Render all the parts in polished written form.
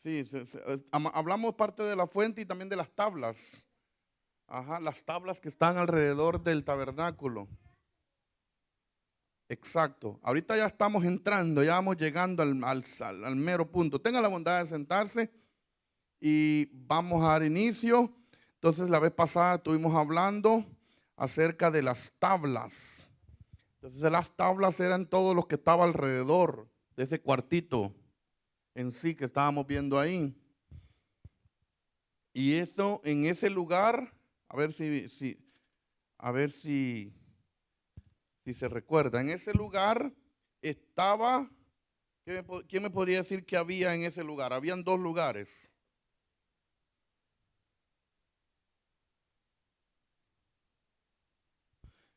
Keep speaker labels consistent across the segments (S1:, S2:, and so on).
S1: Sí, hablamos parte de la fuente y también de las tablas. Ajá, las tablas que están alrededor del tabernáculo. Exacto. Ahorita ya estamos entrando, ya vamos llegando al mero punto. Tenga la bondad de sentarse y vamos a dar inicio. Entonces, la vez pasada estuvimos hablando acerca de las tablas. Entonces, las tablas eran todo lo que estaba alrededor de ese cuartito en sí que estábamos viendo ahí. Y esto en ese lugar, a ver si se recuerda, en ese lugar estaba, ¿quién me podría decir que había en ese lugar? Habían dos lugares.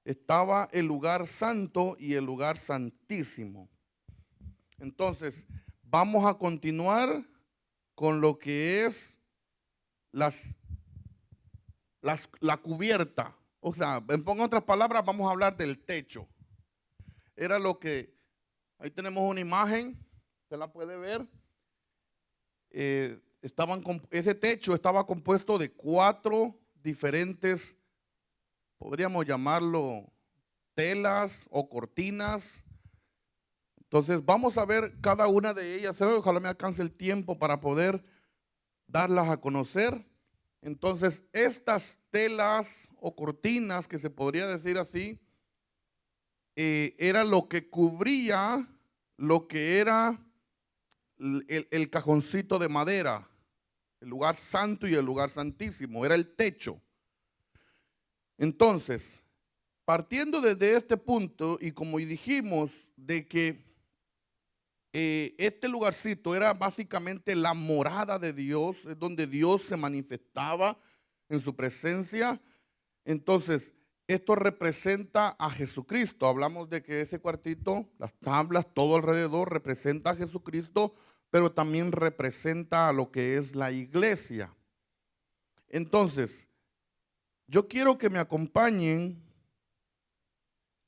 S1: Estaba el lugar santo y el lugar santísimo. Entonces, vamos a continuar con lo que es la cubierta. O sea, en otras palabras, vamos a hablar del techo. Era lo que, ahí tenemos una imagen, se la puede ver. Ese techo estaba compuesto de 4 diferentes, podríamos llamarlo telas o cortinas. Entonces vamos a ver cada una de ellas. Ojalá me alcance el tiempo para poder darlas a conocer. Entonces estas telas o cortinas, que se podría decir así, era lo que cubría lo que era el cajoncito de madera, el lugar santo y el lugar santísimo, era el techo. Entonces, partiendo desde este punto, y como dijimos, de que este lugarcito era básicamente la morada de Dios, es donde Dios se manifestaba en su presencia. Entonces, esto representa a Jesucristo. Hablamos de que ese cuartito, las tablas, todo alrededor, representa a Jesucristo, pero también representa a lo que es la iglesia. Entonces, yo quiero que me acompañen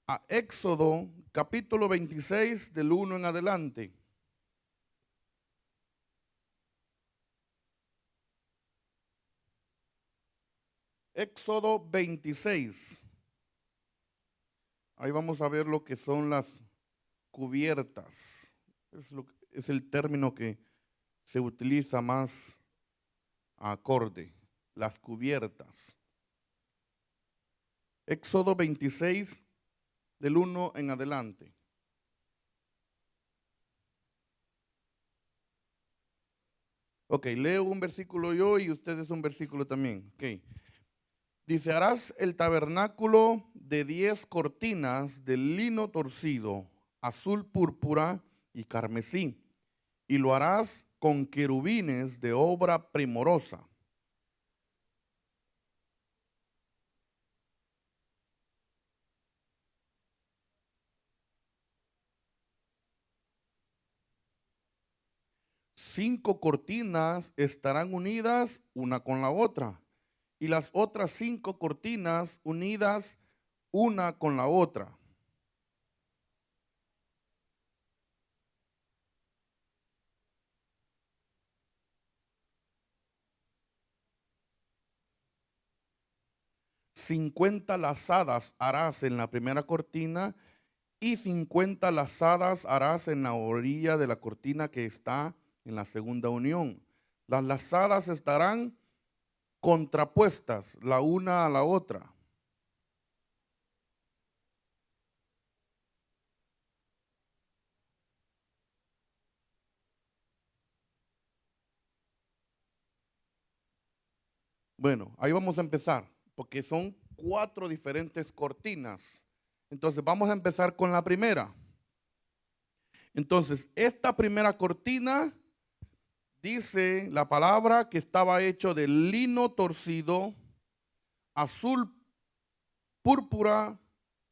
S1: a Éxodo capítulo 26 del 1 en adelante. Éxodo 26. Ahí vamos a ver lo que son las cubiertas. Es el término que se utiliza más acorde, las cubiertas. Éxodo 26 del 1 en adelante. Ok, leo un versículo yo y ustedes un versículo también. Ok. Dice, harás el tabernáculo de 10 cortinas de lino torcido, azul púrpura y carmesí, y lo harás con querubines de obra primorosa. Cinco cortinas estarán unidas una con la otra, y las otras 5 cortinas unidas una con la otra. $50 lazadas harás en la primera cortina y 50 lazadas harás en la orilla de la cortina que está en la segunda unión. Las lazadas estarán contrapuestas la una a la otra. Bueno, ahí vamos a empezar, porque son 4 diferentes cortinas. Entonces, vamos a empezar con la primera. Entonces, esta primera cortina dice la palabra que estaba hecho de lino torcido, azul, púrpura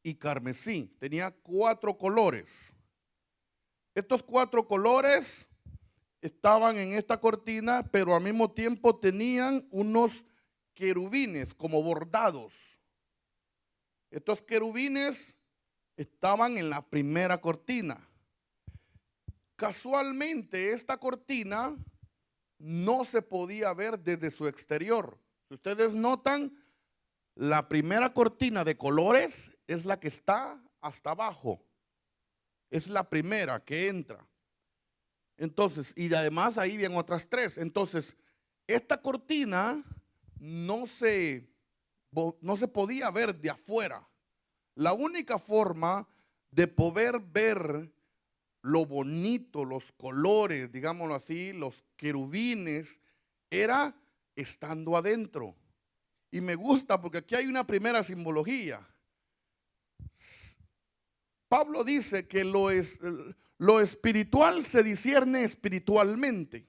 S1: y carmesí. Tenía 4 colores. Estos 4 colores estaban en esta cortina, pero al mismo tiempo tenían unos querubines como bordados. Estos querubines estaban en la primera cortina. Casualmente esta cortina no se podía ver desde su exterior. Si ustedes notan, la primera cortina de colores es la que está hasta abajo. Es la primera que entra. Entonces, y además ahí vienen otras tres. Entonces, esta cortina no se podía ver de afuera. La única forma de poder ver lo bonito, los colores, digámoslo así, los querubines, era estando adentro. Y me gusta porque aquí hay una primera simbología. Pablo dice que lo espiritual se discierne espiritualmente.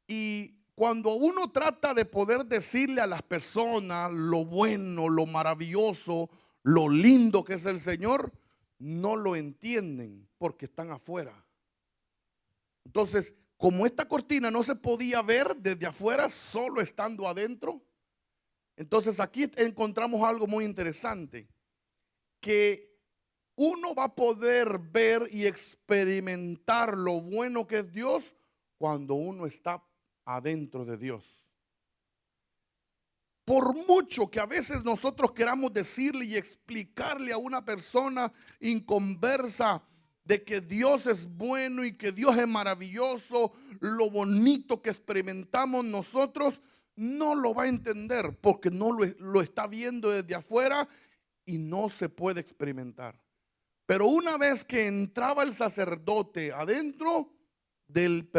S1: Y cuando uno trata de poder decirle a las personas lo bueno, lo maravilloso, lo lindo que es el Señor, no lo entienden porque están afuera. Entonces, como esta cortina no se podía ver desde afuera, solo estando adentro, entonces aquí encontramos algo muy interesante, que uno va a poder ver y experimentar lo bueno que es Dios cuando uno está adentro de Dios. Por mucho que a veces nosotros queramos decirle y explicarle a una persona inconversa de que Dios es bueno y que Dios es maravilloso, lo bonito que experimentamos nosotros, no lo va a entender porque no lo está viendo desde afuera y no se puede experimentar. Pero una vez que entraba el sacerdote adentro del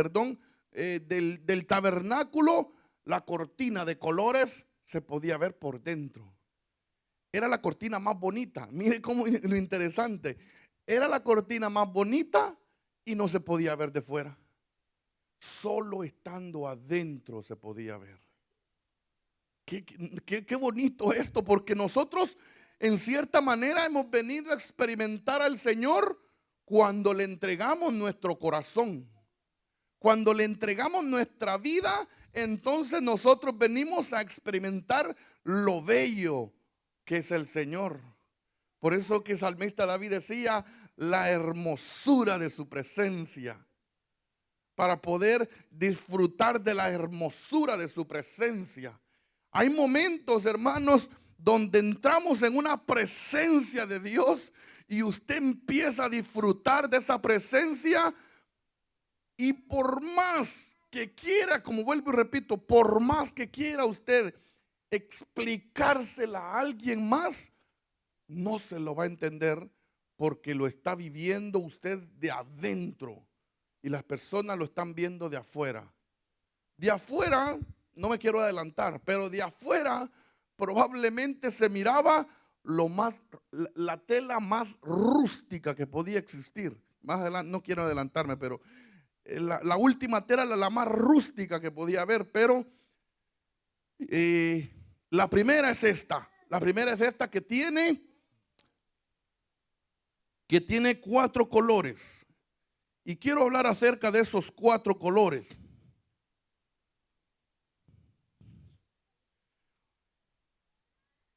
S1: tabernáculo, la cortina de colores se podía ver por dentro. Era la cortina más bonita. Mire cómo lo interesante. Era la cortina más bonita y no se podía ver de fuera. Solo estando adentro se podía ver. Qué bonito esto, porque nosotros en cierta manera hemos venido a experimentar al Señor cuando le entregamos nuestro corazón. Cuando le entregamos nuestra vida, entonces nosotros venimos a experimentar lo bello que es el Señor. Por eso que el salmista David decía, la hermosura de su presencia. Para poder disfrutar de la hermosura de su presencia. Hay momentos, hermanos, donde entramos en una presencia de Dios y usted empieza a disfrutar de esa presencia. Y por más que quiera, como vuelvo y repito, por más que quiera usted explicársela a alguien más, no se lo va a entender porque lo está viviendo usted de adentro y las personas lo están viendo de afuera. De afuera, no me quiero adelantar, pero de afuera probablemente se miraba la tela más rústica que podía existir. Más adelante, no quiero adelantarme, pero la última tela era la más rústica que podía haber, pero la primera es esta. La primera es esta que tiene 4 colores. Y quiero hablar acerca de esos 4 colores.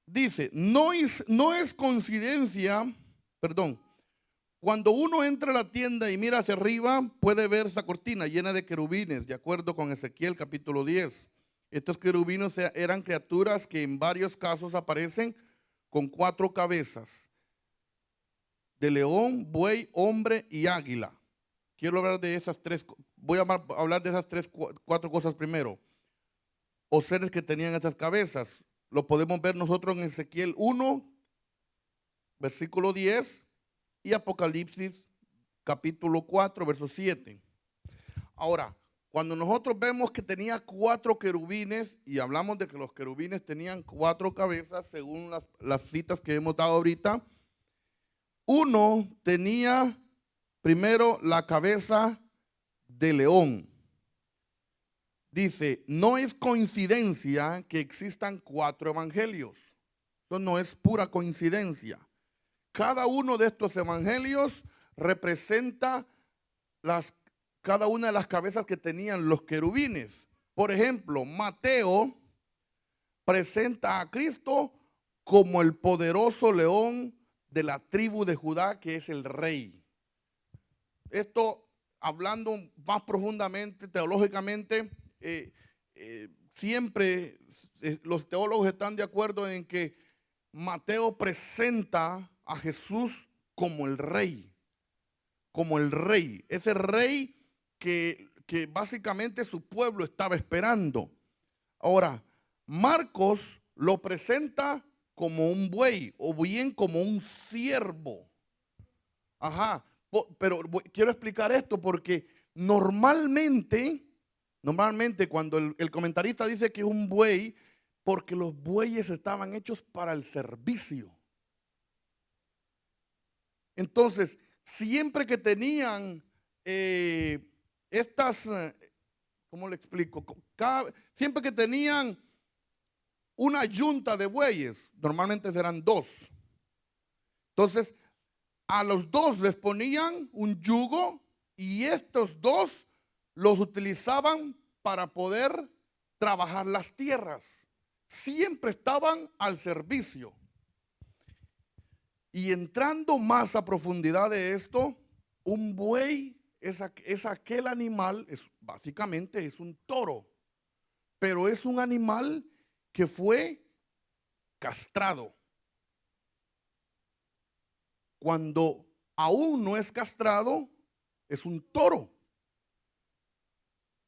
S1: Dice, no es coincidencia, perdón. Cuando uno entra a la tienda y mira hacia arriba, puede ver esa cortina llena de querubines, de acuerdo con Ezequiel capítulo 10. Estos querubines eran criaturas que en varios casos aparecen con 4 cabezas, de león, buey, hombre y águila. Quiero hablar de esas 3, voy a hablar de esas 4 cosas primero. O seres que tenían estas cabezas. Lo podemos ver nosotros en Ezequiel 1, versículo 10. Y Apocalipsis capítulo 4, verso 7. Ahora, cuando nosotros vemos que tenía 4 querubines, y hablamos de que los querubines tenían 4 cabezas, según las citas que hemos dado ahorita, uno tenía primero la cabeza de león. Dice, no es coincidencia que existan 4 evangelios. Eso no es pura coincidencia. Cada uno de estos evangelios representa cada una de las cabezas que tenían los querubines. Por ejemplo, Mateo presenta a Cristo como el poderoso león de la tribu de Judá, que es el rey. Esto hablando más profundamente, teológicamente, siempre los teólogos están de acuerdo en que Mateo presenta a Jesús como el rey, ese rey que básicamente su pueblo estaba esperando. Ahora, Marcos lo presenta como un buey o bien como un siervo. Ajá, pero quiero explicar esto porque normalmente cuando el comentarista dice que es un buey, porque los bueyes estaban hechos para el servicio. Entonces, siempre que tenían ¿cómo le explico? Siempre que tenían una yunta de bueyes, normalmente serán dos. Entonces, a los dos les ponían un yugo y estos dos los utilizaban para poder trabajar las tierras. Siempre estaban al servicio. Y entrando más a profundidad de esto, un buey es aquel animal, básicamente es un toro, pero es un animal que fue castrado. Cuando aún no es castrado, es un toro.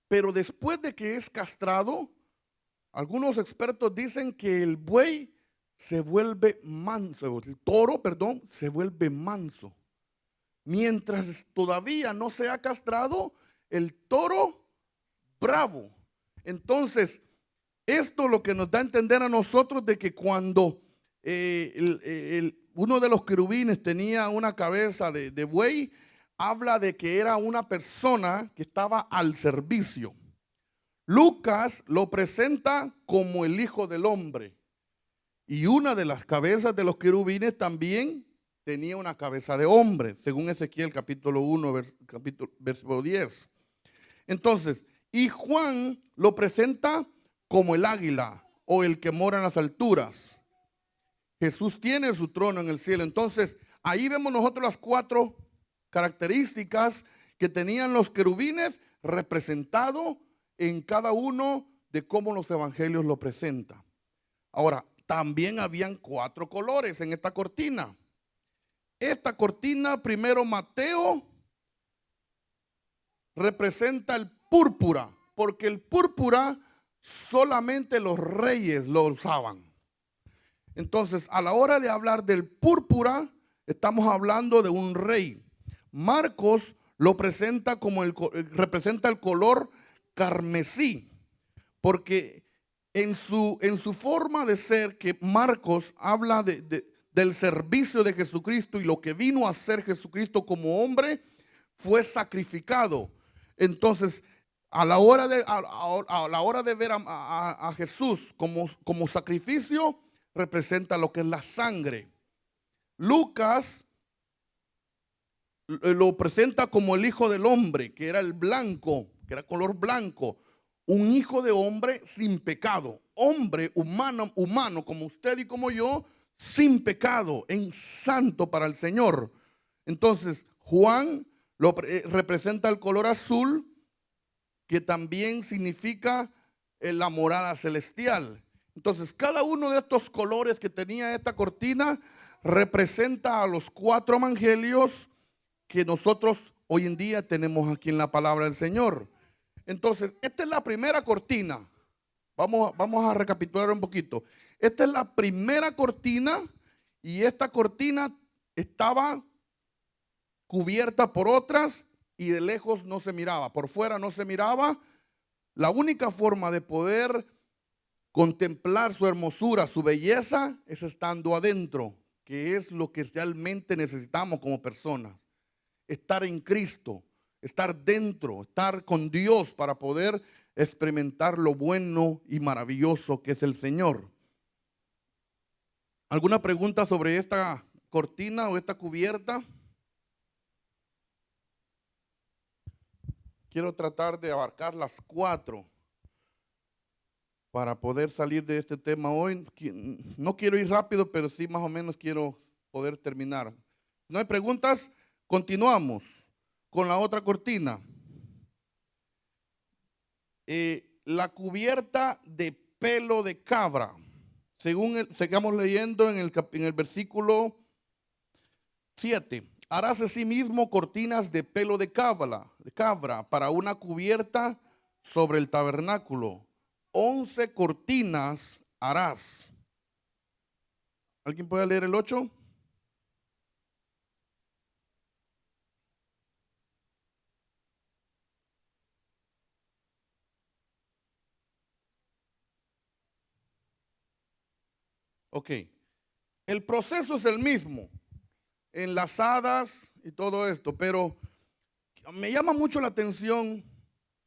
S1: Pero después de que es castrado, algunos expertos dicen que el buey se vuelve manso, el toro, perdón, se vuelve manso. Mientras todavía no se ha castrado, el toro bravo. Entonces, esto lo que nos da a entender a nosotros de que cuando uno de los querubines tenía una cabeza de buey, habla de que era una persona que estaba al servicio. Lucas lo presenta como el Hijo del Hombre. Y una de las cabezas de los querubines también tenía una cabeza de hombre, según Ezequiel capítulo 1, versículo 10. Entonces, y Juan lo presenta como el águila o el que mora en las alturas. Jesús tiene su trono en el cielo. Entonces, ahí vemos nosotros las cuatro características que tenían los querubines representado en cada uno de cómo los evangelios lo presentan. Ahora, también habían cuatro colores en esta cortina. Esta cortina, primero Mateo, representa el púrpura, porque el púrpura solamente los reyes lo usaban. Entonces, a la hora de hablar del púrpura, estamos hablando de un rey. Marcos lo presenta como representa el color carmesí, porque en su forma de ser, que Marcos habla del servicio de Jesucristo y lo que vino a hacer Jesucristo como hombre, fue sacrificado. Entonces, a la hora de ver a Jesús como sacrificio, representa lo que es la sangre. Lucas lo presenta como el Hijo del Hombre, que era el blanco, que era color blanco. Un hijo de hombre sin pecado, hombre humano como usted y como yo, sin pecado, en santo para el Señor. Entonces, Juan representa el color azul, que también significa la morada celestial. Entonces, cada uno de estos colores que tenía esta cortina representa a los cuatro evangelios que nosotros hoy en día tenemos aquí en la palabra del Señor. Entonces, esta es la primera cortina. Vamos a recapitular un poquito. Esta es la primera cortina y esta cortina estaba cubierta por otras y de lejos no se miraba, por fuera no se miraba. La única forma de poder contemplar su hermosura, su belleza, es estando adentro, que es lo que realmente necesitamos como personas. Estar en Cristo, estar dentro, estar con Dios para poder experimentar lo bueno y maravilloso que es el Señor. ¿Alguna pregunta sobre esta cortina o esta cubierta? Quiero tratar de abarcar las cuatro para poder salir de este tema hoy. No quiero ir rápido, pero sí más o menos quiero poder terminar. ¿No hay preguntas? Continuamos. con la otra cortina. La cubierta de pelo de cabra. Sigamos leyendo en el versículo 7. Harás asimismo cortinas de pelo de cabra para una cubierta sobre el tabernáculo. 11 cortinas harás. ¿Alguien puede leer el 8? Ok. El proceso es el mismo, enlazadas y todo esto, pero me llama mucho la atención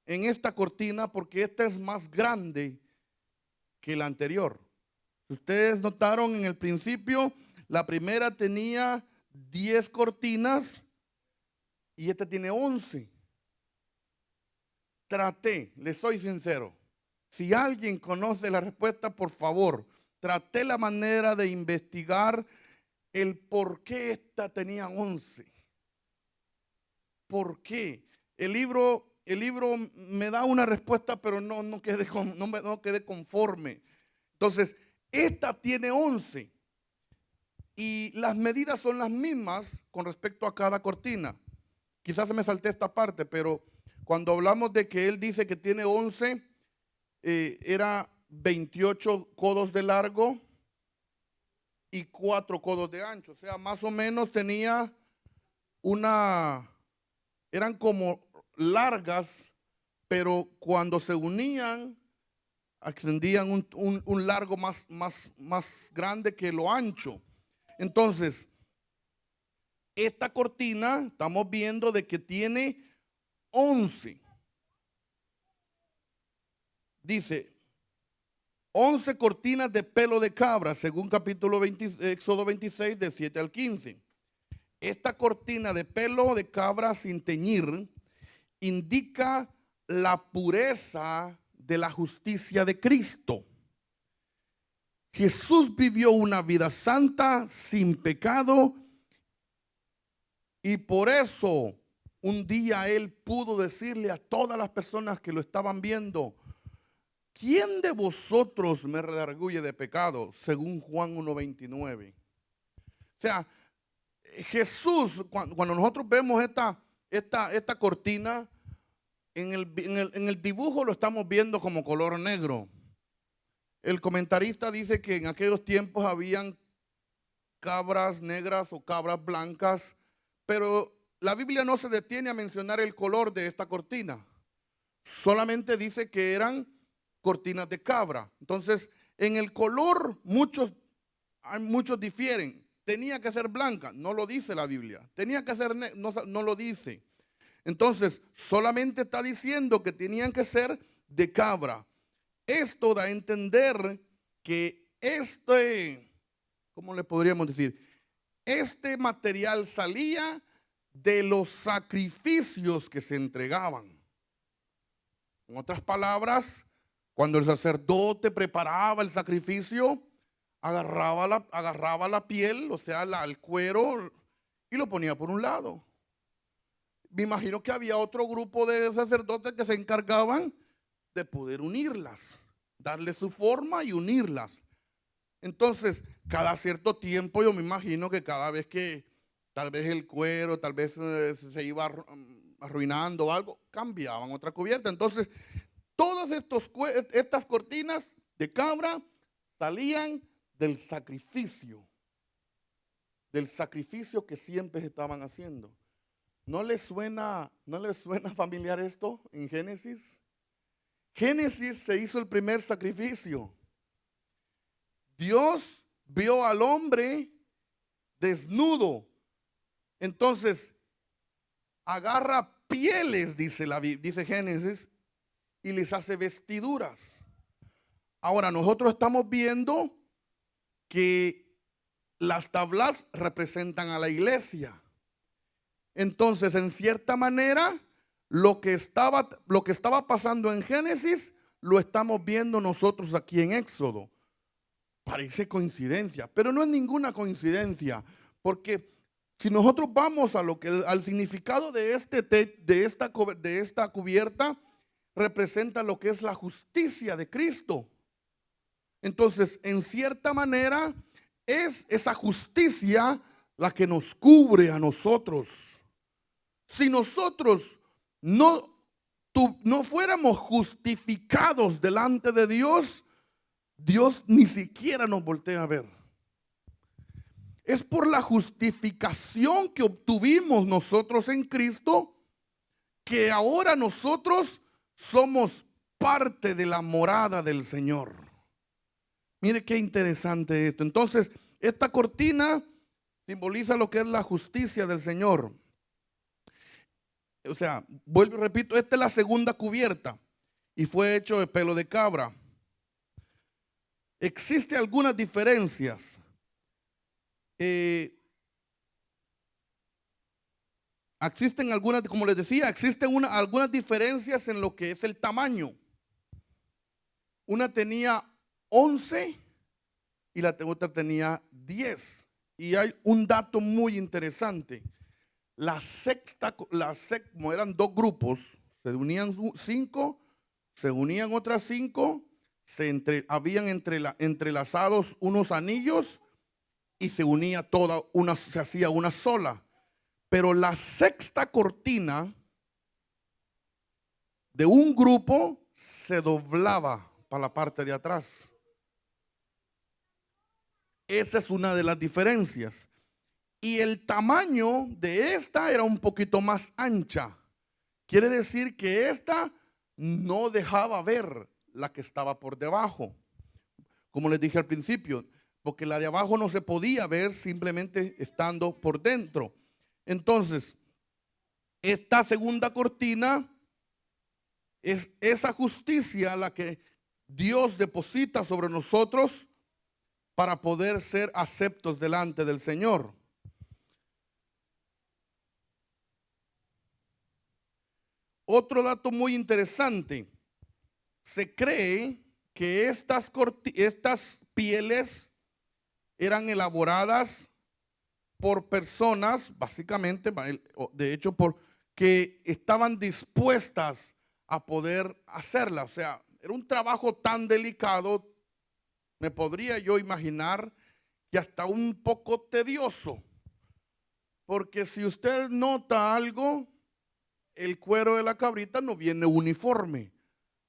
S1: en esta cortina porque esta es más grande que la anterior. Ustedes notaron en el principio, la primera tenía 10 cortinas y esta tiene 11. Traté, les soy sincero, si alguien conoce la respuesta, por favor, traté la manera de investigar el por qué esta tenía 11. ¿Por qué? El libro me da una respuesta, pero no quedé conforme. Entonces, esta tiene 11 y las medidas son las mismas con respecto a cada cortina. Quizás se me salté esta parte, pero cuando hablamos de que él dice que tiene 11, era 28 codos de largo y 4 codos de ancho. O sea, más o menos tenía eran como largas, pero cuando se unían, extendían un largo más grande que lo ancho. Entonces, esta cortina estamos viendo de que tiene 11. Dice, 11 cortinas de pelo de cabra, según capítulo Éxodo 26, de 7 al 15. Esta cortina de pelo de cabra sin teñir indica la pureza de la justicia de Cristo. Jesús vivió una vida santa, sin pecado, y por eso un día él pudo decirle a todas las personas que lo estaban viendo: ¿quién de vosotros me redarguye de pecado? Según Juan 1:29. O sea, Jesús, cuando nosotros vemos esta cortina, en el dibujo lo estamos viendo como color negro. El comentarista dice que en aquellos tiempos habían cabras negras o cabras blancas, pero la Biblia no se detiene a mencionar el color de esta cortina. Solamente dice que eran cortinas de cabra. Entonces, en el color muchos difieren. Tenía que ser blanca, no lo dice la Biblia. Tenía que ser no lo dice. Entonces, solamente está diciendo que tenían que ser de cabra. Esto da a entender que ¿cómo le podríamos decir? Este material salía de los sacrificios que se entregaban. En otras palabras, cuando el sacerdote preparaba el sacrificio, agarraba la piel, o sea, el cuero, y lo ponía por un lado. Me imagino que había otro grupo de sacerdotes que se encargaban de poder unirlas, darle su forma y unirlas. Entonces, cada cierto tiempo, yo me imagino que cada vez que tal vez el cuero, tal vez se iba arruinando o algo, cambiaban otra cubierta. Entonces, todas estas cortinas de cabra salían del sacrificio que siempre estaban haciendo. ¿No les suena familiar esto en Génesis? Génesis se hizo el primer sacrificio. Dios vio al hombre desnudo. Entonces, agarra pieles, dice Génesis, y les hace vestiduras. Ahora, nosotros estamos viendo que las tablas representan a la iglesia. Entonces, en cierta manera, lo que estaba pasando en Génesis, lo estamos viendo nosotros aquí en Éxodo. Parece coincidencia, pero no es ninguna coincidencia, porque Si nosotros vamos a lo que al significado de de esta cubierta, representa lo que es la justicia de Cristo. Entonces, en cierta manera, es esa justicia la que nos cubre a nosotros. Si nosotros no fuéramos justificados delante de Dios, Dios ni siquiera nos voltea a ver. Es por la justificación que obtuvimos nosotros en Cristo que ahora nosotros somos parte de la morada del Señor. Mire qué interesante esto. Entonces, esta cortina simboliza lo que es la justicia del Señor. O sea, vuelvo y repito, esta es la segunda cubierta y fue hecho de pelo de cabra. Existen algunas diferencias. Existen algunas, como les decía, algunas diferencias en lo que es el tamaño. Una tenía 11 y la otra tenía 10. Y hay un dato muy interesante. Como eran dos grupos, se unían 5, se unían otras 5, habían entrelazados unos anillos y se unía se hacía una sola. Pero la sexta cortina de un grupo se doblaba para la parte de atrás. Esa es una de las diferencias. Y el tamaño de esta era un poquito más ancha. Quiere decir que esta no dejaba ver la que estaba por debajo. Como les dije al principio, porque la de abajo no se podía ver simplemente estando por dentro. Entonces, esta segunda cortina es esa justicia la que Dios deposita sobre nosotros para poder ser aceptos delante del Señor. Otro dato muy interesante, se cree que estas pieles eran elaboradas por personas, básicamente, de hecho, que estaban dispuestas a poder hacerla. O sea, era un trabajo tan delicado, me podría yo imaginar que hasta un poco tedioso. Porque si usted nota algo, el cuero de la cabrita no viene uniforme.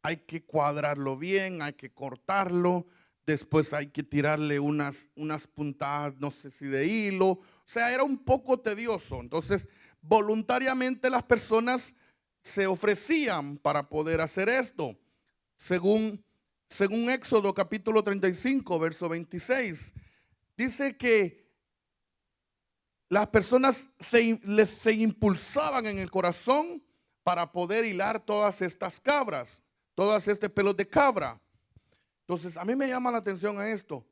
S1: Hay que cuadrarlo bien, hay que cortarlo. Después hay que tirarle unas puntadas, no sé si de hilo. O sea, era un poco tedioso. Entonces, voluntariamente las personas se ofrecían para poder hacer esto. Según Éxodo capítulo 35, verso 26, dice que las personas se impulsaban en el corazón para poder hilar todas estas cabras, todas pelos de cabra. Entonces, a mí me llama la atención a esto.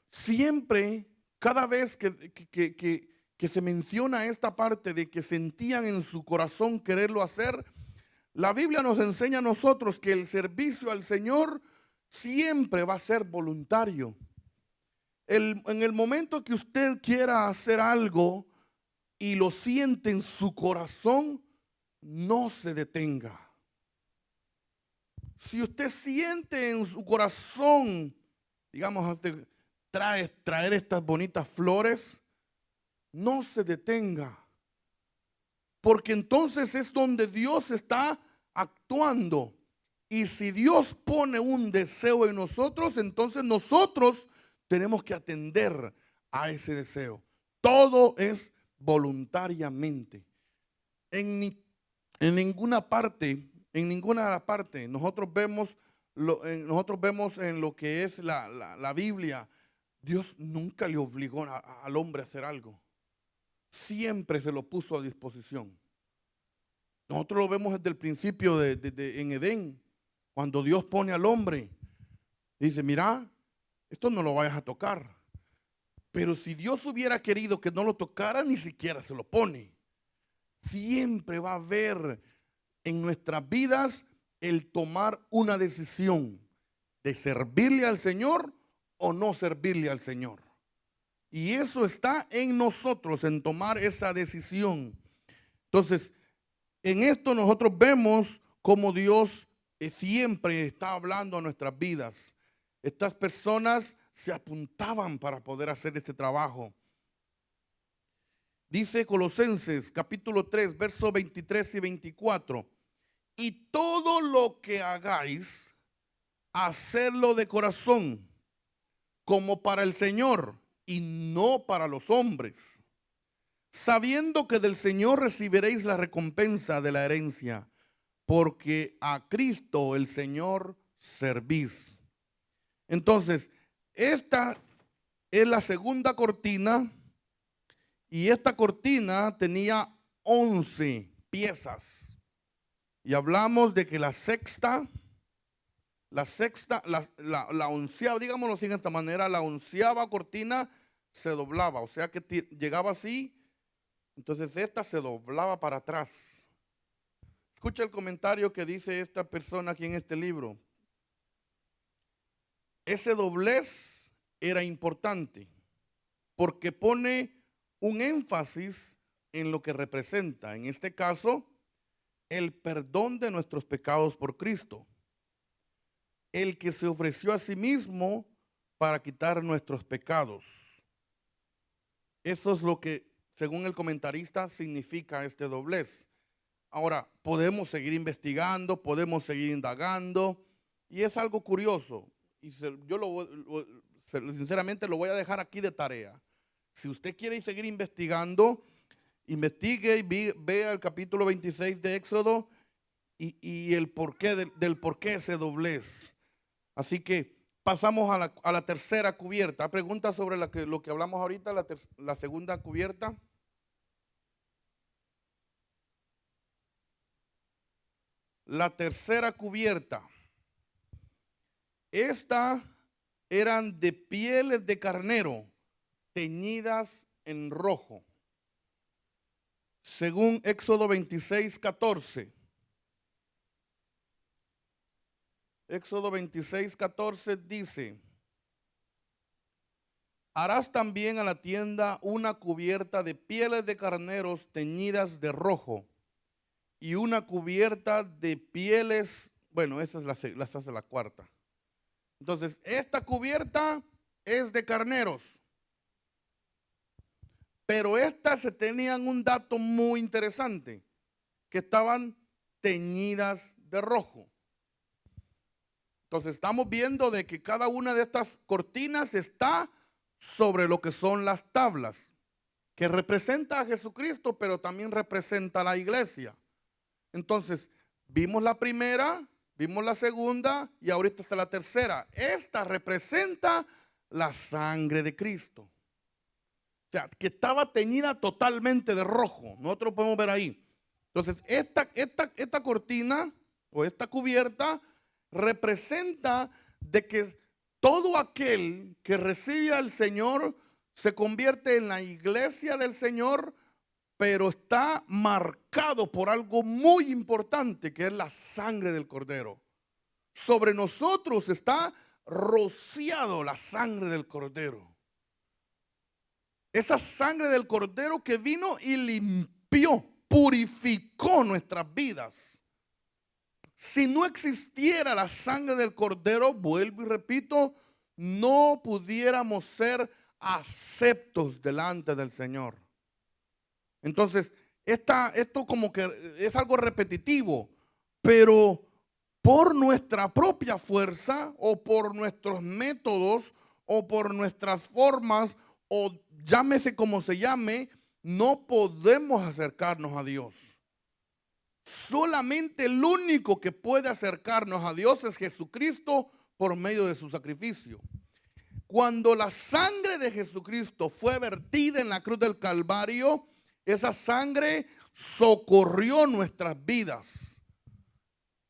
S1: Siempre, cada vez que se menciona esta parte de que sentían en su corazón quererlo hacer, la Biblia nos enseña a nosotros que el servicio al Señor siempre va a ser voluntario. En el momento que usted quiera hacer algo y lo siente en su corazón, no se detenga. Si usted siente en su corazón, digamos, traer estas bonitas flores, no se detenga. Porque entonces es donde Dios está actuando. Y si Dios pone un deseo en nosotros, entonces nosotros tenemos que atender a ese deseo. Todo es voluntariamente. En ninguna parte nosotros vemos en lo que es la Biblia, Dios nunca le obligó al hombre a hacer algo. Siempre se lo puso a disposición. Nosotros lo vemos desde el principio en Edén, cuando Dios pone al hombre, dice, mira, esto no lo vayas a tocar. Pero si Dios hubiera querido que no lo tocara, ni siquiera se lo pone. Siempre va a haber en nuestras vidas el tomar una decisión de servirle al Señor o no servirle al Señor. Y eso está en nosotros, en tomar esa decisión. Entonces, en esto nosotros vemos cómo Dios siempre está hablando a nuestras vidas. Estas personas se apuntaban para poder hacer este trabajo. Dice Colosenses capítulo 3, versos 23 y 24. Y todo lo que hagáis, hacerlo de corazón, como para el Señor y no para los hombres, sabiendo que del Señor recibiréis la recompensa de la herencia, porque a Cristo el Señor servís. Entonces, esta es la segunda cortina, y esta cortina tenía 11 piezas. Y hablamos de que la onceava, digámoslo así de esta manera, la onceava cortina se doblaba, o sea que llegaba así, entonces esta se doblaba para atrás. Escucha el comentario que dice esta persona aquí en este libro. Ese doblez era importante porque pone un énfasis en lo que representa, en este caso, el perdón de nuestros pecados por Cristo, el que se ofreció a sí mismo para quitar nuestros pecados. Eso es lo que, según el comentarista, significa este doblez. Ahora, podemos seguir investigando, podemos seguir indagando, y es algo curioso, y sinceramente lo voy a dejar aquí de tarea. Si usted quiere seguir investigando, investigue y vea el capítulo 26 de Éxodo y el porqué del porqué ese doblez. Así que pasamos a la tercera cubierta. Pregunta sobre lo que hablamos ahorita, la segunda cubierta. La tercera cubierta. Esta eran de pieles de carnero teñidas en rojo. Según Éxodo 26, 14. Éxodo 26, 14 dice: harás también a la tienda una cubierta de pieles de carneros teñidas de rojo y una cubierta de pieles, bueno, esa es la cuarta. Entonces, esta cubierta es de carneros, pero estas se tenían un dato muy interesante, que estaban teñidas de rojo. Entonces estamos viendo de que cada una de estas cortinas está sobre lo que son las tablas, que representa a Jesucristo, pero también representa a la iglesia. Entonces, vimos la primera, vimos la segunda y ahorita está la tercera. Esta representa la sangre de Cristo. O sea, que estaba teñida totalmente de rojo. Nosotros podemos ver ahí. Entonces, esta cortina o esta cubierta representa de que todo aquel que recibe al Señor se convierte en la iglesia del Señor, pero está marcado por algo muy importante, que es la sangre del Cordero. Sobre nosotros está rociado la sangre del Cordero. Esa sangre del Cordero que vino y limpió, purificó nuestras vidas. Si no existiera la sangre del Cordero, vuelvo y repito, no pudiéramos ser aceptos delante del Señor. Entonces, esto como que es algo repetitivo, pero por nuestra propia fuerza o por nuestros métodos o por nuestras formas o llámese como se llame, no podemos acercarnos a Dios. Solamente el único que puede acercarnos a Dios es Jesucristo por medio de su sacrificio. Cuando la sangre de Jesucristo fue vertida en la cruz del Calvario, esa sangre socorrió nuestras vidas.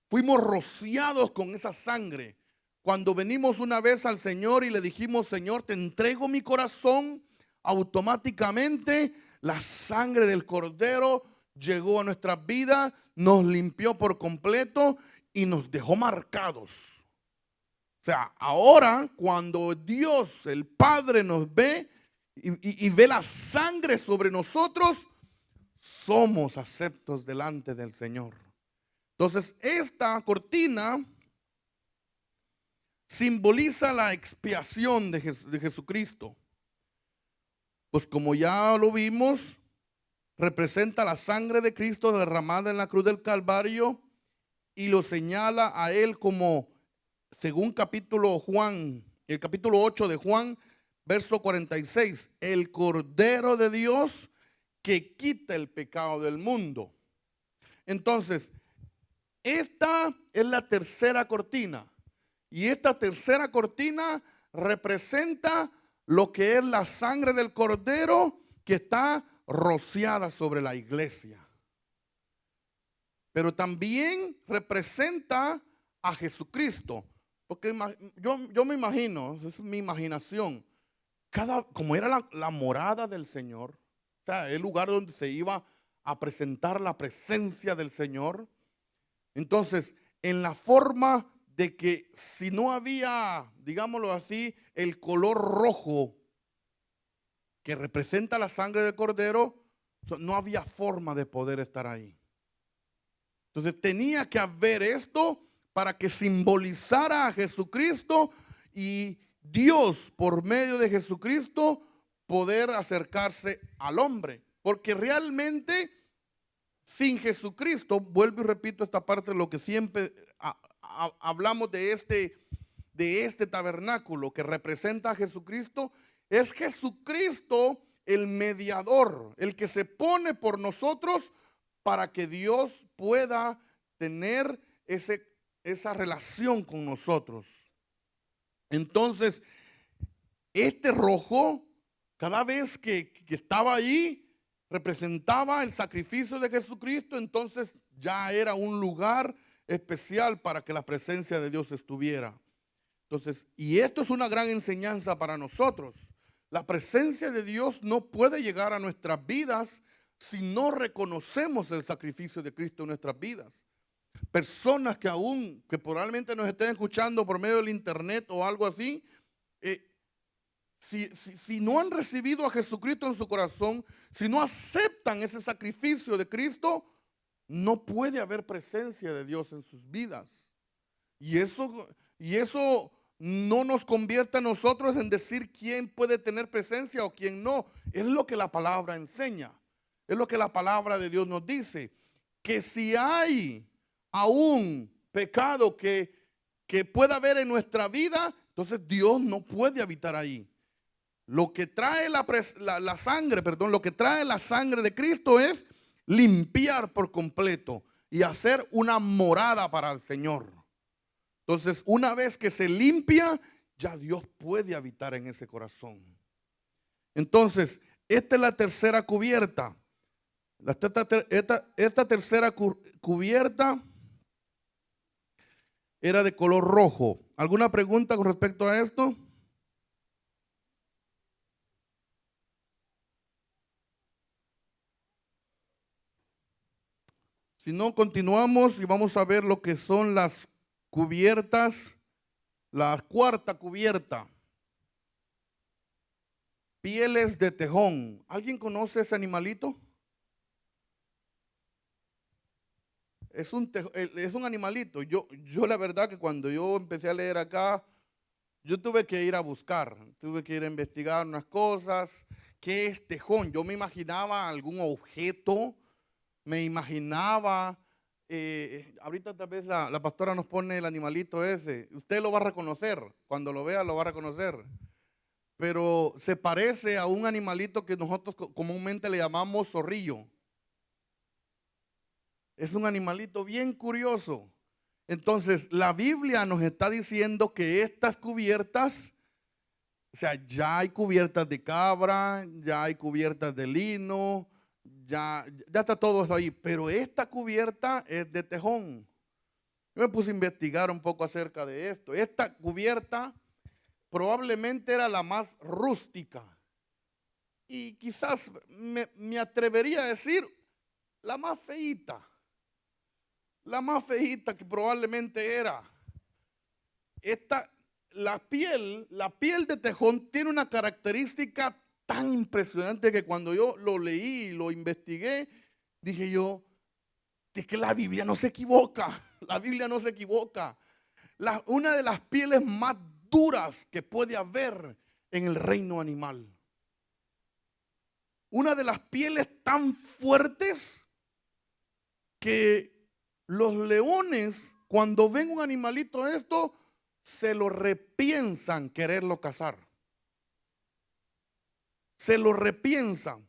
S1: Fuimos rociados con esa sangre. Cuando venimos una vez al Señor y le dijimos: Señor, te entrego mi corazón, automáticamente la sangre del Cordero llegó a nuestras vidas, nos limpió por completo y nos dejó marcados. O sea, ahora cuando Dios, el Padre, nos ve y ve la sangre sobre nosotros, somos aceptos delante del Señor. Entonces, esta cortina simboliza la expiación de Jesucristo. Pues como ya lo vimos, representa la sangre de Cristo derramada en la cruz del Calvario y lo señala a él como, según el capítulo 8 de Juan, verso 46, el Cordero de Dios que quita el pecado del mundo. Entonces, esta es la tercera cortina. Y esta tercera cortina representa lo que es la sangre del Cordero que está rociada sobre la iglesia. Pero también representa a Jesucristo. Porque yo me imagino, es mi imaginación, como era la morada del Señor, o sea, el lugar donde se iba a presentar la presencia del Señor. Entonces, en la forma de que si no había, digámoslo así, el color rojo que representa la sangre del Cordero, no había forma de poder estar ahí. Entonces tenía que haber esto para que simbolizara a Jesucristo y Dios por medio de Jesucristo poder acercarse al hombre. Porque realmente sin Jesucristo, vuelvo y repito esta parte de lo que siempre hablamos de este tabernáculo que representa a Jesucristo, es Jesucristo el mediador, el que se pone por nosotros para que Dios pueda tener esa relación con nosotros. Entonces, este rojo, cada vez que estaba ahí, representaba el sacrificio de Jesucristo. Entonces ya era un lugar especial para que la presencia de Dios estuviera. Entonces, y esto es una gran enseñanza para nosotros. La presencia de Dios no puede llegar a nuestras vidas si no reconocemos el sacrificio de Cristo en nuestras vidas. Personas que probablemente nos estén escuchando por medio del internet o algo así, si no han recibido a Jesucristo en su corazón, si no aceptan ese sacrificio de Cristo, no puede haber presencia de Dios en sus vidas. Y eso no nos convierte a nosotros en decir quién puede tener presencia o quién no. Es lo que la palabra enseña. Es lo que la palabra de Dios nos dice. Que si hay aún pecado que pueda haber en nuestra vida, entonces Dios no puede habitar ahí. Lo que trae la sangre, lo que trae la sangre de Cristo es limpiar por completo y hacer una morada para el Señor. Entonces, una vez que se limpia, ya Dios puede habitar en ese corazón. Entonces, esta es la tercera cubierta. Esta tercera cubierta era de color rojo. ¿Alguna pregunta con respecto a esto? Si no, continuamos y vamos a ver lo que son las cubiertas. La cuarta cubierta. Pieles de tejón. ¿Alguien conoce ese animalito? Es un animalito. Yo la verdad que cuando yo empecé a leer acá, yo tuve que ir a buscar, tuve que ir a investigar unas cosas. ¿Qué es tejón? Yo me imaginaba algún objeto, me imaginaba, ahorita tal vez la pastora nos pone el animalito ese, usted lo va a reconocer, cuando lo vea lo va a reconocer, pero se parece a un animalito que nosotros comúnmente le llamamos zorrillo. Es un animalito bien curioso. Entonces, la Biblia nos está diciendo que estas cubiertas, o sea, ya hay cubiertas de cabra, ya hay cubiertas de lino, ya está todo eso ahí, pero esta cubierta es de tejón. Yo me puse a investigar un poco acerca de esto. Esta cubierta probablemente era la más rústica y quizás me atrevería a decir la más feíta. La más feíta que probablemente era. La piel de tejón tiene una característica tan impresionante que cuando yo lo leí y lo investigué, dije yo, es que la Biblia no se equivoca. La Biblia no se equivoca. Una de las pieles más duras que puede haber en el reino animal. Una de las pieles tan fuertes que los leones, cuando ven un animalito de esto, se lo repiensan quererlo cazar. Se lo repiensan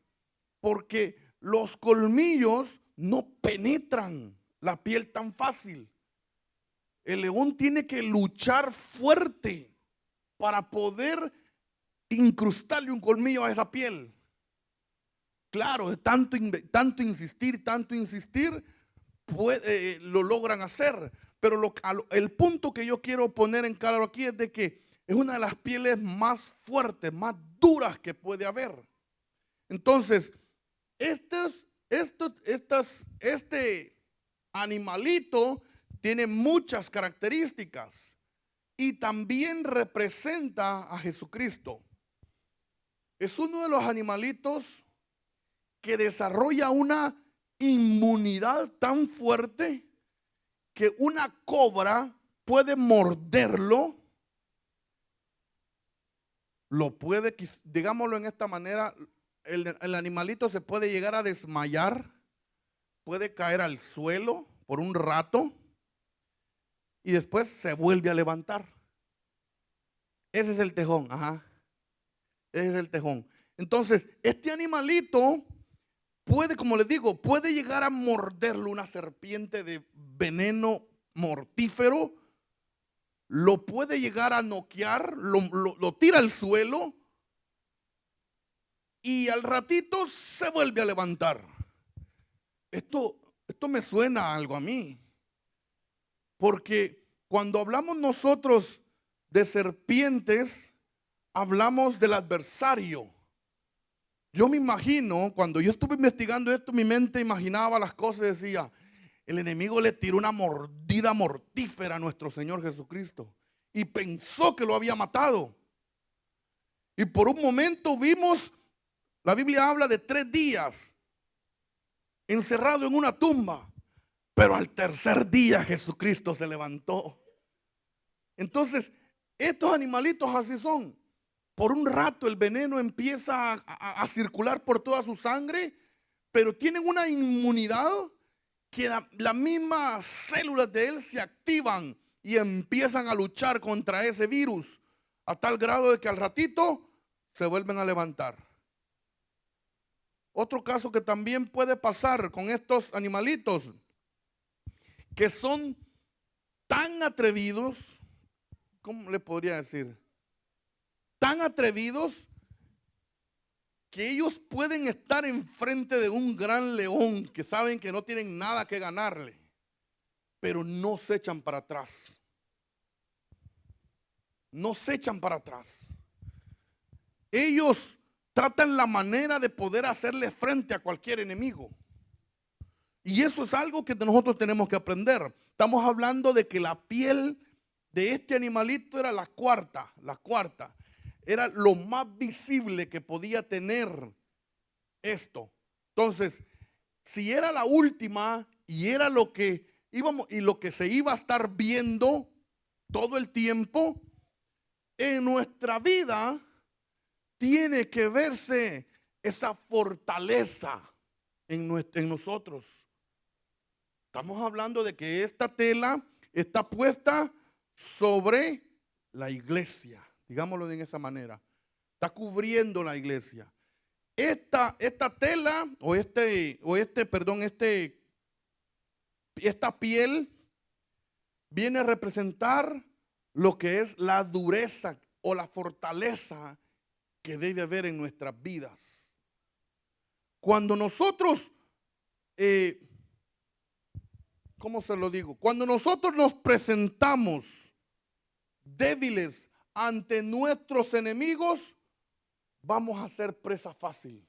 S1: porque los colmillos no penetran la piel tan fácil. El león tiene que luchar fuerte para poder incrustarle un colmillo a esa piel. Claro, de tanto insistir, lo logran hacer. Pero el punto que yo quiero poner en claro aquí es de que es una de las pieles más fuertes, más duras que puede haber. Entonces, este animalito tiene muchas características y también representa a Jesucristo. Es uno de los animalitos que desarrolla una inmunidad tan fuerte que una cobra puede morderlo, lo puede, digámoslo en esta manera, el animalito se puede llegar a desmayar, puede caer al suelo por un rato y después se vuelve a levantar. Ese es el tejón, ajá. Ese es el tejón. Entonces, este animalito puede, como les digo, puede llegar a morderlo una serpiente de veneno mortífero, lo puede llegar a noquear, lo tira al suelo y al ratito se vuelve a levantar. Esto me suena a algo a mí, porque cuando hablamos nosotros de serpientes, hablamos del adversario. Yo me imagino, cuando yo estuve investigando esto, mi mente imaginaba las cosas y decía, el enemigo le tiró una mordida mortífera a nuestro Señor Jesucristo y pensó que lo había matado. Y por un momento vimos, la Biblia habla de 3 días encerrado en una tumba, pero al tercer día Jesucristo se levantó. Entonces, estos animalitos así son. Por un rato el veneno empieza a circular por toda su sangre, pero tienen una inmunidad que las mismas células de él se activan y empiezan a luchar contra ese virus a tal grado de que al ratito se vuelven a levantar. Otro caso que también puede pasar con estos animalitos que son tan atrevidos, ¿cómo le podría decir? Tan atrevidos que ellos pueden estar enfrente de un gran león que saben que no tienen nada que ganarle, pero no se echan para atrás. No se echan para atrás. Ellos tratan la manera de poder hacerle frente a cualquier enemigo. Y eso es algo que nosotros tenemos que aprender. Estamos hablando de que la piel de este animalito era la cuarta. Era lo más visible que podía tener esto. Entonces, si era la última y era lo que íbamos y lo que se iba a estar viendo todo el tiempo, en nuestra vida tiene que verse esa fortaleza en nosotros. Estamos hablando de que esta tela está puesta sobre la iglesia, digámoslo de esa manera. Está cubriendo la iglesia. Esta tela esta piel viene a representar lo que es la dureza o la fortaleza que debe haber en nuestras vidas. Cuando nosotros, ¿cómo se lo digo? Cuando nosotros nos presentamos débiles ante nuestros enemigos, vamos a ser presa fácil.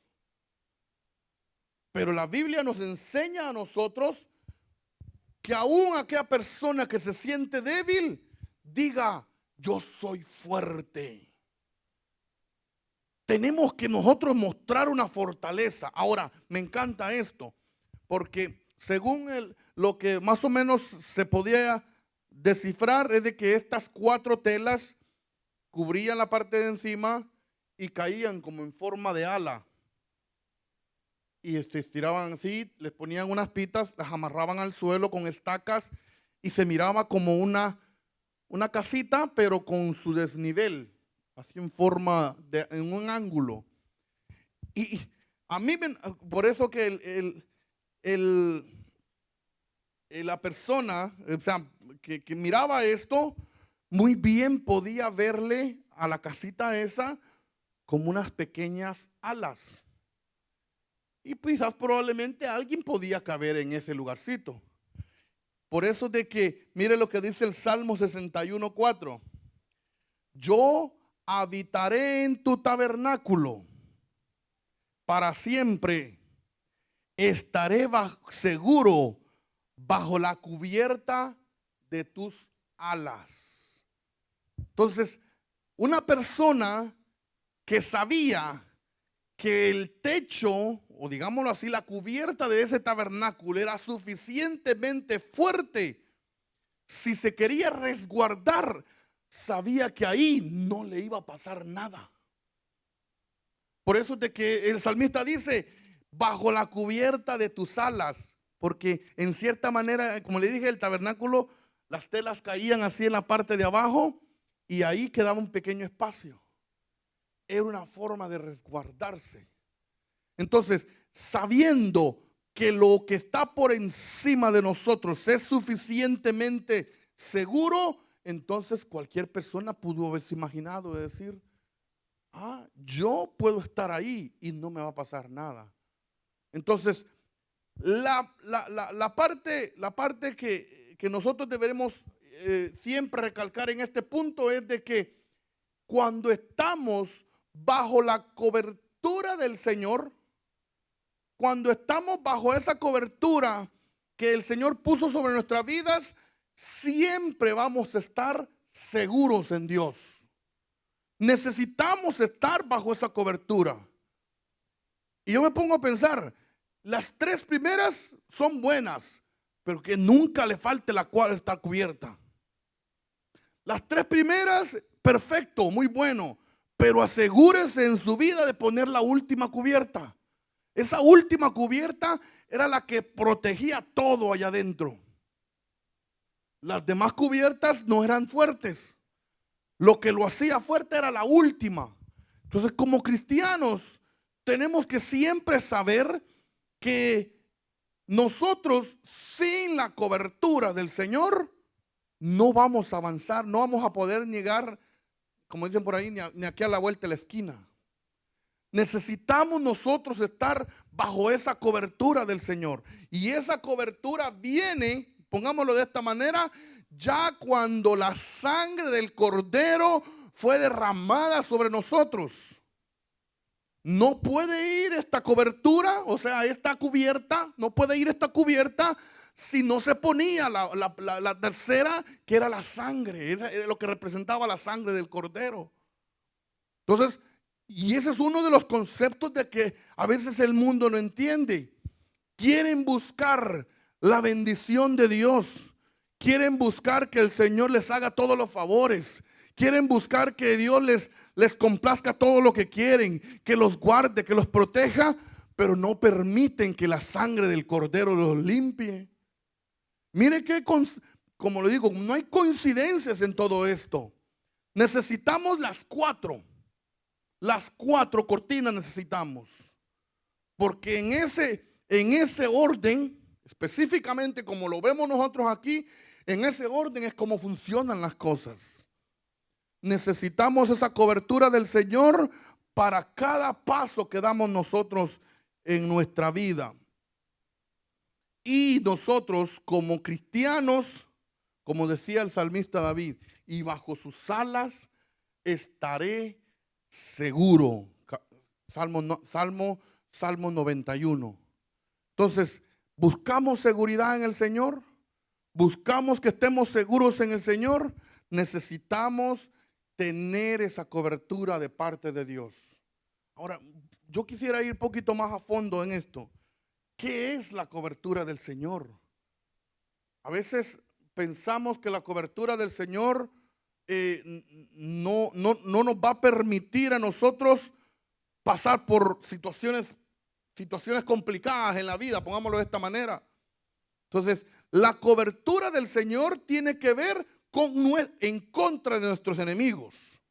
S1: Pero la Biblia nos enseña a nosotros que aún aquella persona que se siente débil, diga, yo soy fuerte. tenemos que nosotros mostrar una fortaleza. Ahora, me encanta esto, porque según lo que más o menos se podía descifrar es de que estas 4 telas cubrían la parte de encima y caían como en forma de ala. Y se estiraban así, les ponían unas pitas, las amarraban al suelo con estacas y se miraba como una casita, pero con su desnivel, así en forma en un ángulo. Y a mí, por eso que la persona, o sea, que miraba esto, muy bien podía verle a la casita esa como unas pequeñas alas. Y quizás probablemente alguien podía caber en ese lugarcito. Por eso de que, mire lo que dice el Salmo 61:4. Yo habitaré en tu tabernáculo para siempre. Estaré seguro bajo la cubierta de tus alas. Entonces, una persona que sabía que el techo, o digámoslo así, la cubierta de ese tabernáculo era suficientemente fuerte, si se quería resguardar, sabía que ahí no le iba a pasar nada. Por eso es de que el salmista dice, bajo la cubierta de tus alas, porque en cierta manera, como le dije, el tabernáculo, las telas caían así en la parte de abajo y ahí quedaba un pequeño espacio. Era una forma de resguardarse. Entonces, sabiendo que lo que está por encima de nosotros es suficientemente seguro, entonces cualquier persona pudo haberse imaginado de decir, yo puedo estar ahí y no me va a pasar nada. Entonces, la parte que nosotros deberemos siempre recalcar en este punto es de que cuando estamos bajo la cobertura del Señor, cuando estamos bajo esa cobertura que el Señor puso sobre nuestras vidas, siempre vamos a estar seguros en Dios. Necesitamos estar bajo esa cobertura. Y yo me pongo a pensar, las 3 primeras son buenas, pero que nunca le falte la cual está cubierta. Las 3 primeras, perfecto, muy bueno, pero asegúrese en su vida de poner la última cubierta. Esa última cubierta era la que protegía todo allá adentro. Las demás cubiertas no eran fuertes. Lo que lo hacía fuerte era la última. Entonces, como cristianos, tenemos que siempre saber que nosotros sin la cobertura del Señor no vamos a avanzar, no vamos a poder llegar, como dicen por ahí, ni aquí a la vuelta de la esquina. Necesitamos nosotros estar bajo esa cobertura del Señor. Y esa cobertura viene, pongámoslo de esta manera, ya cuando la sangre del Cordero fue derramada sobre nosotros. No puede ir esta cobertura, o sea, esta cubierta, no puede ir esta cubierta si no se ponía la tercera, que era la sangre, era lo que representaba la sangre del Cordero. Entonces, y ese es uno de los conceptos de que a veces el mundo no entiende. Quieren buscar la bendición de Dios. Quieren buscar que el Señor les haga todos los favores. Quieren buscar que Dios les complazca todo lo que quieren, que los guarde, que los proteja, pero no permiten que la sangre del Cordero los limpie. Mire que, como le digo, no hay coincidencias en todo esto. Necesitamos las 4. Las 4 cortinas necesitamos. Porque en ese orden, específicamente como lo vemos nosotros aquí, en ese orden es como funcionan las cosas. Necesitamos esa cobertura del Señor para cada paso que damos nosotros en nuestra vida. Y nosotros como cristianos, como decía el salmista David, y bajo sus alas estaré seguro. Salmo 91. Entonces, buscamos seguridad en el Señor. Buscamos que estemos seguros en el Señor. Necesitamos tener esa cobertura de parte de Dios. Ahora, yo quisiera ir un poquito más a fondo en esto. ¿Qué es la cobertura del Señor? A veces pensamos que la cobertura del Señor no nos va a permitir a nosotros pasar por situaciones complicadas en la vida, pongámoslo de esta manera. Entonces, la cobertura del Señor tiene que ver con en contra de nuestros enemigos.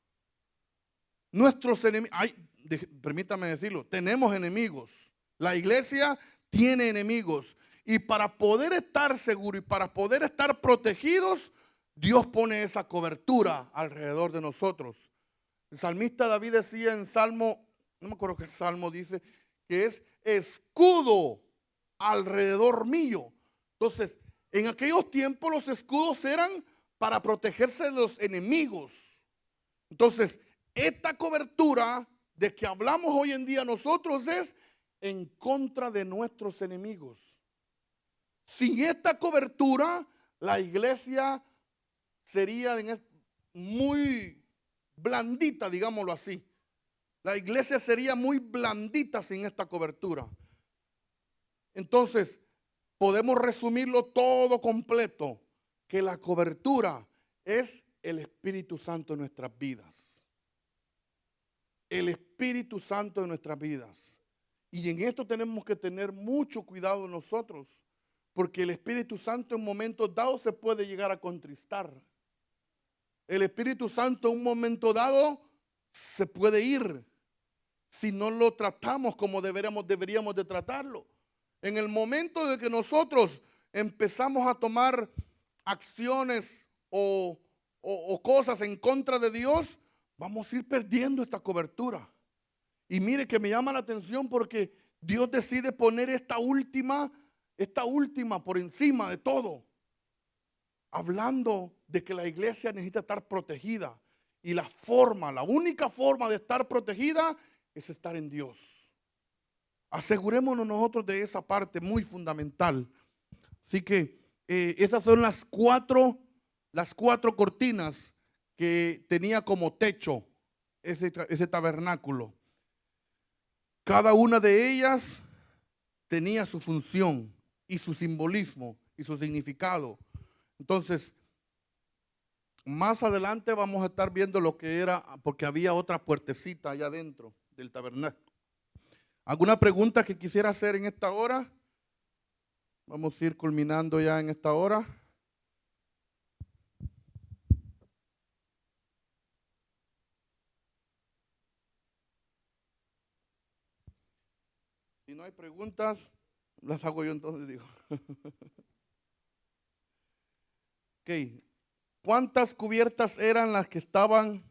S1: Nuestros enemigos, permítame decirlo, tenemos enemigos. La iglesia tiene enemigos. Y para poder estar seguros y para poder estar protegidos, Dios pone esa cobertura alrededor de nosotros. El salmista David decía en Salmo, no me acuerdo qué Salmo dice, que es escudo alrededor mío. Entonces, en aquellos tiempos los escudos eran para protegerse de los enemigos. Entonces, esta cobertura de que hablamos hoy en día nosotros es en contra de nuestros enemigos. Sin esta cobertura, la iglesia sería muy blandita, digámoslo así. La iglesia sería muy blandita sin esta cobertura. Entonces, podemos resumirlo todo completo, que la cobertura es el Espíritu Santo en nuestras vidas. El Espíritu Santo en nuestras vidas. Y en esto tenemos que tener mucho cuidado nosotros, porque el Espíritu Santo en momentos dados se puede llegar a contristar. El Espíritu Santo en un momento dado se puede ir si no lo tratamos como deberíamos de tratarlo. En el momento de que nosotros empezamos a tomar acciones o cosas en contra de Dios, vamos a ir perdiendo esta cobertura. Y mire que me llama la atención porque Dios decide poner esta última por encima de todo. Hablando de que la iglesia necesita estar protegida. Y la única forma de estar protegida es estar en Dios. Asegurémonos nosotros de esa parte muy fundamental. Así que esas son las cuatro cortinas que tenía como techo ese tabernáculo. Cada una de ellas tenía su función y su simbolismo y su significado. Entonces, más adelante vamos a estar viendo lo que era, porque había otra puertecita allá adentro del tabernáculo. ¿Alguna pregunta que quisiera hacer en esta hora? Vamos a ir culminando ya en esta hora. Si no hay preguntas, las hago yo entonces, digo. Ok. ¿Cuántas cubiertas eran las que estaban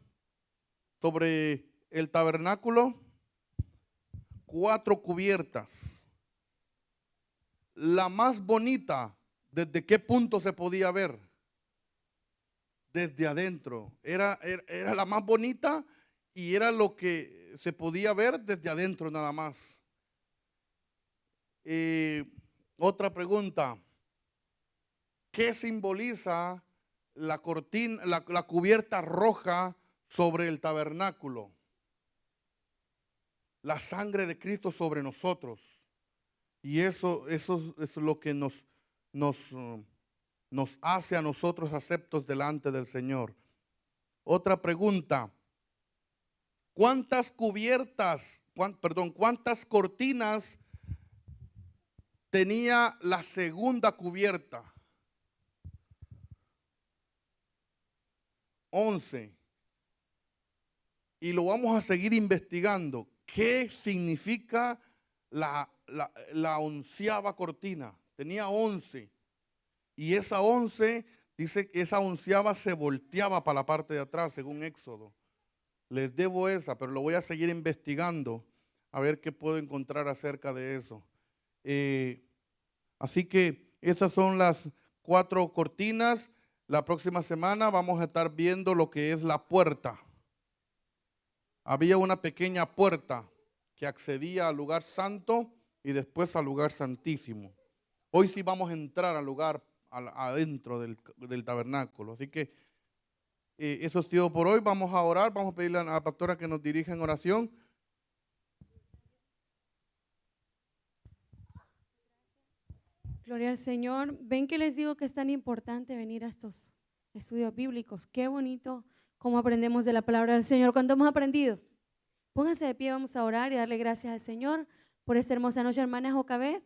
S1: sobre el tabernáculo? 4 cubiertas. La más bonita, ¿desde qué punto se podía ver? Desde adentro. Era la más bonita y era lo que se podía ver desde adentro nada más. Otra pregunta. ¿Qué simboliza la cortina, la cubierta roja sobre el tabernáculo? La sangre de Cristo sobre nosotros. Y eso es lo que nos hace a nosotros aceptos delante del Señor. Otra pregunta. ¿Cuántas cortinas tenía la segunda cubierta? 11. Y lo vamos a seguir investigando. ¿Qué significa la 11ª cortina? Tenía 11. Y esa 11, dice que esa 11ª se volteaba para la parte de atrás, según Éxodo. Les debo esa, pero lo voy a seguir investigando a ver qué puedo encontrar acerca de eso. Así que esas son las 4 cortinas. La próxima semana vamos a estar viendo lo que es la puerta. Había una pequeña puerta que accedía al lugar santo y después al lugar santísimo. Hoy sí vamos a entrar al lugar adentro del tabernáculo. Así que eso es todo por hoy. Vamos a orar, vamos a pedirle a la pastora que nos dirija en oración.
S2: Gloria al Señor. Ven que les digo que es tan importante venir a estos estudios bíblicos. Qué bonito cómo aprendemos de la palabra del Señor. ¿Cuánto hemos aprendido? Pónganse de pie, vamos a orar y darle gracias al Señor por esta hermosa noche, hermana Jocabet.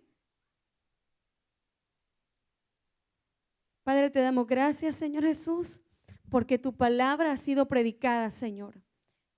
S2: Padre, te damos gracias, Señor Jesús, porque tu palabra ha sido predicada, Señor.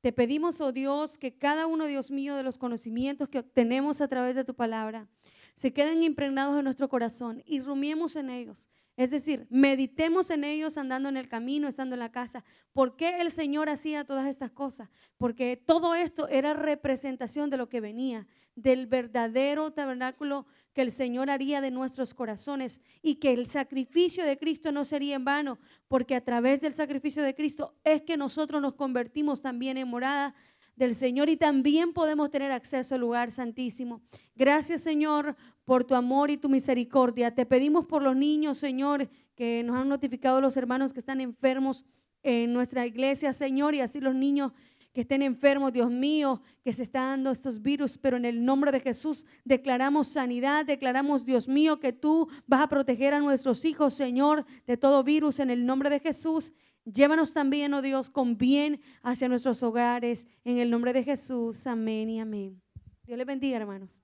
S2: Te pedimos, oh Dios, que cada uno, Dios mío, de los conocimientos que obtenemos a través de tu palabra se queden impregnados en nuestro corazón y rumiemos en ellos. Es decir, meditemos en ellos andando en el camino, estando en la casa. ¿Por qué el Señor hacía todas estas cosas? Porque todo esto era representación de lo que venía, del verdadero tabernáculo que el Señor haría de nuestros corazones, y que el sacrificio de Cristo no sería en vano, porque a través del sacrificio de Cristo es que nosotros nos convertimos también en morada del Señor y también podemos tener acceso al lugar santísimo. Gracias, Señor, por tu amor y tu misericordia. Te pedimos por los niños, Señor, que nos han notificado los hermanos que están enfermos en nuestra iglesia, Señor, y así los niños que estén enfermos, Dios mío, que se están dando estos virus, pero en el nombre de Jesús declaramos sanidad, declaramos, Dios mío, que tú vas a proteger a nuestros hijos, Señor, de todo virus en el nombre de Jesús. Llévanos también, oh Dios, con bien hacia nuestros hogares, en el nombre de Jesús. Amén y amén. Dios les bendiga, hermanos.